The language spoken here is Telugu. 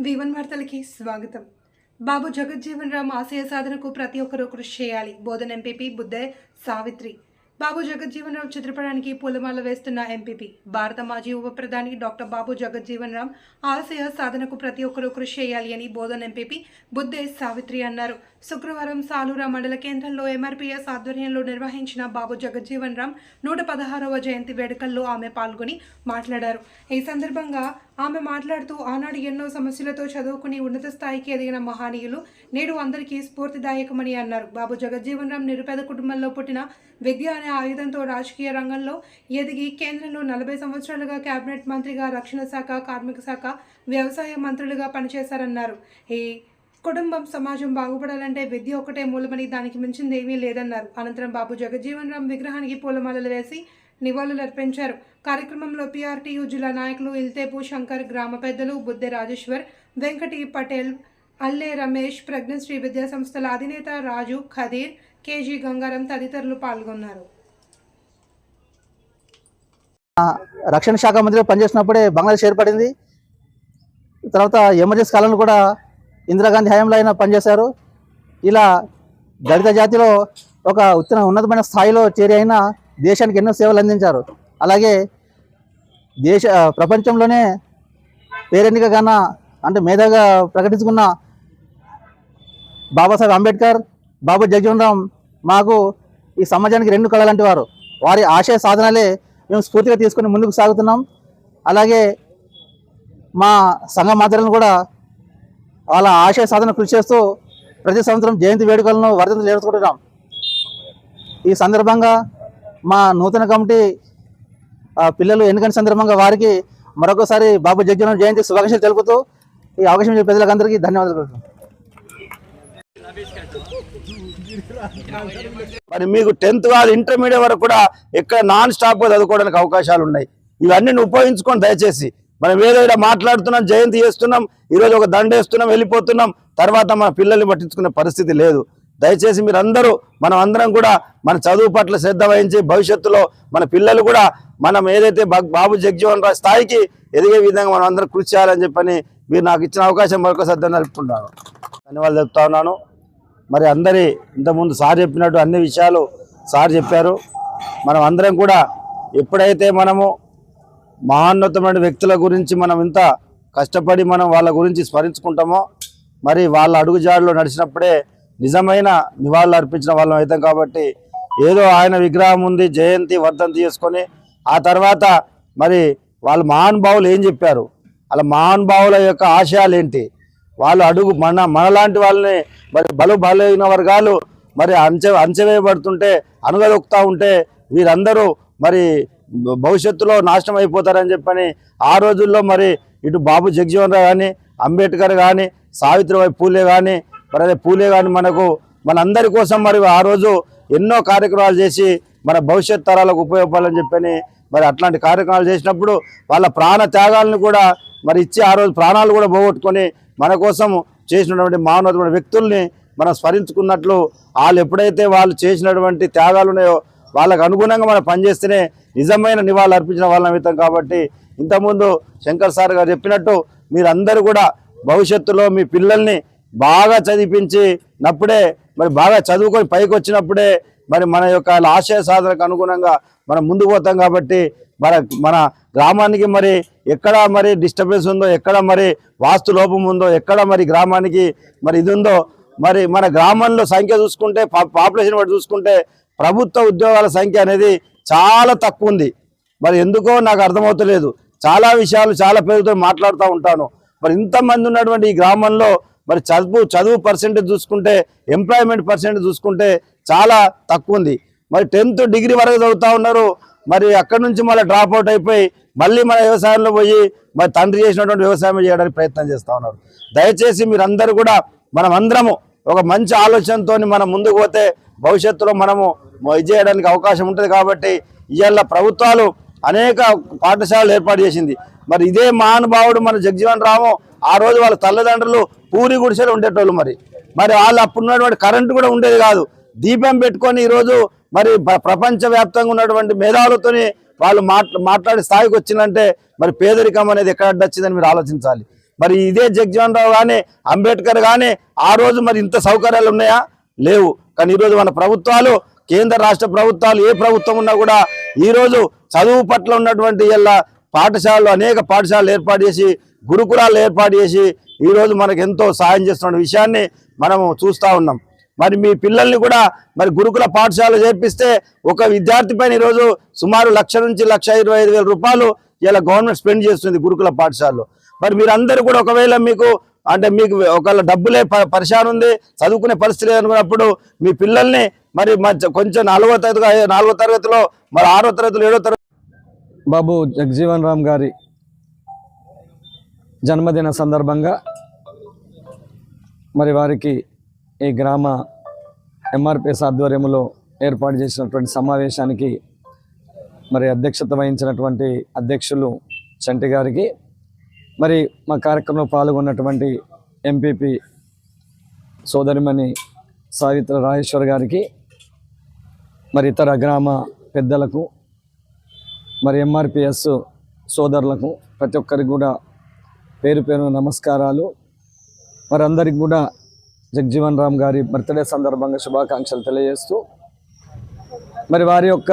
V1 వార్తలకి స్వాగతం. బాబు జగజ్జీవన్ రామ్ ఆశయ సాధనకు ప్రతి ఒక్కరూ కృషి చేయాలి. బోధన్ ఎంపీపీ బుద్దే సావిత్రి. బాబు జగజ్జీవన్ రామ్ చిత్రపటానికి పూలమాల వేస్తున్న ఎంపీపీ. భారత మాజీ ఉప ప్రధాని డాక్టర్ బాబు జగజ్జీవన్ రామ్ ఆశయ సాధనకు ప్రతి ఒక్కరూ కృషి చేయాలి అని బోధన్ ఎంపీపీ బుద్దే సావిత్రి అన్నారు. శుక్రవారం సాలూరా మండల కేంద్రంలో ఎంఆర్పీఎస్ ఆధ్వర్యంలో నిర్వహించిన బాబు జగజ్జీవన్ రామ్ 116వ జయంతి వేడుకల్లో ఆమె పాల్గొని మాట్లాడారు. ఈ సందర్భంగా ఆమె మాట్లాడుతూ ఆనాడు ఎన్నో సమస్యలతో చదువుకుని ఉన్నత స్థాయికి ఎదిగిన మహనీయులు నేడు అందరికీ స్ఫూర్తిదాయకమని అన్నారు. బాబు జగజ్జీవన్ రామ్ నిరుపేద కుటుంబంలో పుట్టిన విద్య అనే ఆయుధంతో రాజకీయ రంగంలో ఎదిగి కేంద్రంలో 40 సంవత్సరాలుగా కేబినెట్ మంత్రిగా, రక్షణ శాఖ, కార్మిక శాఖ, వ్యవసాయ మంత్రులుగా పనిచేశారన్నారు. ఈ కుటుంబం సమాజం బాగుపడాలంటే విద్య ఒకటే మూలమని దానికి మించింది ఏమీ లేదన్నారు. అనంతరం బాబు జగజ్జీవన్ రామ్ విగ్రహానికి పూలమాలలు వేసి నివాళులర్పించారు. కార్యక్రమంలో పీఆర్టీయూ జిల్లా నాయకులు ఇల్తేపు శంకర్, గ్రామ పెద్దలు బుద్దె రాజేశ్వర్, వెంకటి పటేల్, అల్లే రమేష్, ప్రజ్ఞశ్రీ విద్యా సంస్థల అధినేత రాజు, ఖదీర్, కేజీ గంగారం తదితరులు పాల్గొన్నారు. రక్షణ శాఖ మంత్రిగా పనిచేసినప్పుడే బంగ్లాదేశ్ ఏర్పడింది. తర్వాత ఎమర్జెన్సీ కాలంలో కూడా ఇందిరాగాంధీ హయాంలో అయినా పనిచేశారు. ఇలా దళిత జాతిలో ఒక ఉన్నతమైన స్థాయిలో చేరి అయినా దేశానికి ఎన్నో సేవలు అందించారు. అలాగే ప్రపంచంలోనే పేరెన్నికగా అంటే మేధాగా ప్రకటించుకున్న బాబాసాహెబ్ అంబేద్కర్, బాబు జగజ్జీవన్ రామ్ మాకు ఈ సమాజానికి రెండు కళ లాంటి వారు. వారి ఆశయ సాధనలే మేము స్ఫూర్తిగా తీసుకొని ముందుకు సాగుతున్నాం. అలాగే మా సంఘ మాత్రలను కూడా వాళ్ళ ఆశయ సాధన కృషి చేస్తూ ప్రతి సంవత్సరం జయంతి వేడుకలను వర్ధంతులు జరుపుకుంటున్నాం. ఈ సందర్భంగా మా నూతన కమిటీ పిల్లలు ఎన్నికైన సందర్భంగా వారికి మరొకసారి బాబు జగజ్జీవన్ రామ్ జయంతి శుభాకాంక్షలు తెలుపుతూ ఈ అవకాశం ఇచ్చే ప్రజలందరికీ ధన్యవాదాలు. మరి మీకు 10th కాదు ఇంటర్మీడియట్ వరకు కూడా ఎక్కడ నాన్ స్టాప్గా చదువుకోవడానికి అవకాశాలు ఉన్నాయి. ఇవన్నీ ఉపయోగించుకొని దయచేసి మనం ఏదైనా మాట్లాడుతున్నాం, జయంతి చేస్తున్నాం, ఈరోజు ఒక దండ వేస్తున్నాం, వెళ్ళిపోతున్నాం, తర్వాత మన పిల్లల్ని పట్టించుకునే పరిస్థితి లేదు. దయచేసి మీరందరూ మనం అందరం కూడా మన చదువు పట్ల శ్రద్ధ వహించి భవిష్యత్తులో మన పిల్లలు కూడా మనం ఏదైతే బాబు జగజ్జీవన్ రామ్ స్థాయికి ఎదిగే విధంగా మనం అందరం కృషి చేయాలని చెప్పని మీరు నాకు ఇచ్చిన అవకాశం మరొకసారి తెలుపుతున్నాను. ధన్యవాదాలు చెప్తా ఉన్నాను. మరి అందరి ఇంతకుముందు సార్ చెప్పినట్టు అన్ని విషయాలు సార్ చెప్పారు. మనం అందరం కూడా ఎప్పుడైతే మనము మహోన్నతమైన వ్యక్తుల గురించి మనం ఇంత కష్టపడి మనం వాళ్ళ గురించి స్మరించుకుంటామో మరి వాళ్ళ అడుగుజాడులో నడిచినప్పుడే నిజమైన నివాళులు అర్పించిన వాళ్ళం అవుతాం. కాబట్టి ఏదో ఆయన విగ్రహం ఉంది, జయంతి వర్ధంతి చేసుకొని ఆ తర్వాత మరి వాళ్ళ మహానుభావులు ఏం చెప్పారు, వాళ్ళ మహానుభావుల యొక్క ఆశయాలు ఏంటి, వాళ్ళు అడుగు మనలాంటి వాళ్ళని మరి బలహీన వర్గాలు మరి అంచెవేయబడుతుంటే అణగదొక్కుతూ ఉంటే వీరందరూ మరి భవిష్యత్తులో నాశనం అయిపోతారని చెప్పని ఆ రోజుల్లో మరి ఇటు బాబు జగజ్జీవన్ రామ్ కానీ, అంబేద్కర్ కానీ, సావిత్రిబాయి పూలే కానీ, మరి అదే పూలే కానీ మనందరి కోసం మరి ఆ రోజు ఎన్నో కార్యక్రమాలు చేసి మన భవిష్యత్ తరాలకు ఉపయోగపడాలని చెప్పని మరి అట్లాంటి కార్యక్రమాలు చేసినప్పుడు వాళ్ళ ప్రాణ త్యాగాలను కూడా మరి ఇచ్చి ఆ రోజు ప్రాణాలు కూడా పోగొట్టుకొని మన కోసం చేసినటువంటి మానవమైన వ్యక్తుల్ని మనం స్మరించుకున్నట్లు వాళ్ళు ఎప్పుడైతే వాళ్ళు చేసినటువంటి త్యాగాలు ఉన్నాయో వాళ్ళకు అనుగుణంగా మనం పనిచేస్తేనే నిజమైన నివాళులు అర్పించిన వాళ్ళం అవుతాం. కాబట్టి ఇంతకుముందు శంకర్ సార్ గారు చెప్పినట్టు మీరందరూ కూడా భవిష్యత్తులో మీ పిల్లల్ని బాగా చదివించినప్పుడే మరి బాగా చదువుకొని పైకి వచ్చినప్పుడే మరి మన యొక్క ఆశయ సాధనకు అనుగుణంగా మనం ముందుకు పోతాం. కాబట్టి మన గ్రామానికి మరి ఎక్కడ మరి డిస్టర్బెన్స్ ఉందో, ఎక్కడ మరి వాస్తు లోపం ఉందో, ఎక్కడ మరి గ్రామానికి మరి ఇది ఉందో, మరి మన గ్రామంలో సంఖ్య చూసుకుంటే పాపులేషన్ బట్టి చూసుకుంటే ప్రభుత్వ ఉద్యోగాల సంఖ్య అనేది చాలా తక్కువ ఉంది. మరి ఎందుకో నాకు అర్థమవుతలేదు. చాలా విషయాలు చాలా పేరుతో మాట్లాడుతూ ఉంటాను. మరి ఇంతమంది ఉన్నటువంటి ఈ గ్రామంలో మరి చదువు పర్సెంటేజ్ చూసుకుంటే, ఎంప్లాయ్మెంట్ పర్సెంటేజ్ చూసుకుంటే చాలా తక్కువ ఉంది. మరి 10th డిగ్రీ వరకు చదువుతూ ఉన్నారు. మరి అక్కడి నుంచి మళ్ళీ డ్రాప్ అవుట్ అయిపోయి మళ్ళీ మన వ్యవసాయంలో పోయి మరి తండ్రి చేసినటువంటి వ్యవసాయం చేయడానికి ప్రయత్నం చేస్తూ ఉన్నారు. దయచేసి మీరందరూ కూడా మనం అందరము ఒక మంచి ఆలోచనతో మనం ముందుకు పోతే భవిష్యత్తులో మనము ఇది చేయడానికి అవకాశం ఉంటుంది. కాబట్టి ఇవాళ ప్రభుత్వాలు అనేక పాఠశాలలు ఏర్పాటు చేసింది. మరి ఇదే మహానుభావుడు మన జగజ్జీవన్ రామ్ ఆ రోజు వాళ్ళ తల్లిదండ్రులు పూరి గుడిసెలు ఉండేటోళ్ళు. మరి వాళ్ళు అప్పుడున్నటువంటి కరెంటు కూడా ఉండేది కాదు. దీపం పెట్టుకొని ఈరోజు మరి ప్రపంచవ్యాప్తంగా ఉన్నటువంటి మేధావులతోని వాళ్ళు మాట్లాడే స్థాయికి వచ్చిందంటే మరి పేదరికం అనేది ఎక్కడ అడ్డొచ్చిందని మీరు ఆలోచించాలి. మరి ఇదే జగజీవన్ రావు కానీ అంబేద్కర్ కానీ ఆ రోజు మరి ఇంత సౌకర్యాలు ఉన్నాయా? లేవు. కానీ ఈరోజు మన ప్రభుత్వాలు, కేంద్ర రాష్ట్ర ప్రభుత్వాలు, ఏ ప్రభుత్వం ఉన్నా కూడా ఈరోజు చదువు పట్ల ఉన్నటువంటి ఇలా పాఠశాలలు, అనేక పాఠశాలలు ఏర్పాటు చేసి, గురుకులాలు ఏర్పాటు చేసి ఈరోజు మనకు ఎంతో సాయం చేస్తున్న విషయాన్ని మనము చూస్తూ ఉన్నాం. మరి మీ పిల్లల్ని కూడా మరి గురుకుల పాఠశాల చేర్పిస్తే ఒక విద్యార్థి పైన ఈరోజు సుమారు 1,00,000 నుంచి 1,25,000 రూపాయలు ఇలా గవర్నమెంట్ స్పెండ్ చేస్తుంది గురుకుల పాఠశాలలో. మరి మీరందరూ కూడా ఒకవేళ మీకు ఒకవేళ డబ్బులే పరిశాన్ ఉంది, చదువుకునే పరిస్థితి లేదనుకున్నప్పుడు మీ పిల్లల్ని మరి కొంచెం 4వ తరగతిలో మరి 6వ తరగతిలో 7వ తరగతి బాబు జగజీవన్ రామ్ గారి జన్మదిన సందర్భంగా మరి వారికి ఈ గ్రామ ఎంఆర్పిఎస్ ఆధ్వర్యంలో ఏర్పాటు చేసినటువంటి సమావేశానికి మరి అధ్యక్షత వహించినటువంటి అధ్యక్షులు చంటి గారికి, మరి మా కార్యక్రమంలో పాల్గొన్నటువంటి ఎంపీపీ సోదరిమణి సావిత్రి రాజేశ్వర్ గారికి, మరి ఇతర గ్రామ పెద్దలకు, మరి ఎంఆర్పిఎస్ సోదరులకు ప్రతి ఒక్కరికి కూడా పేరు పేరు నమస్కారాలు. మరి అందరికి కూడా జగజీవన్ రామ్ గారి బర్త్డే సందర్భంగా శుభాకాంక్షలు తెలియజేస్తూ, మరి వారి యొక్క